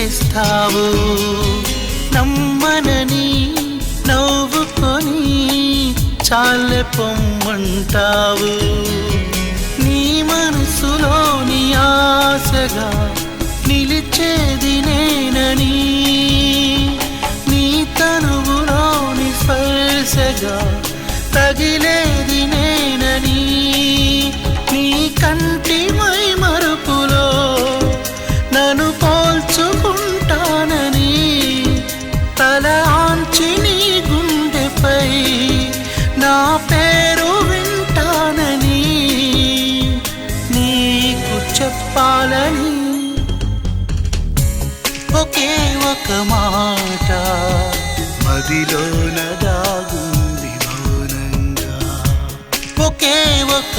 చేస్తావు. నమ్మనని నవ్వుకొని చాలే పొమ్మంటావు. నీ మనసులోని ఆశగా నిలిచేది నేనని, నీ తనువులోని స్పర్శగా తగిలేది నేనని, నీ కంటి మై మరుపులో నన్ను పోల్చుకుంటానని, తల ఆంచి నీ గుండెపై నా పేరు వింటానని నీకు చెప్పాలని ఒకే ఒక మాట మదిలోన దాగుంది మౌనంగా. ఒకే ఒక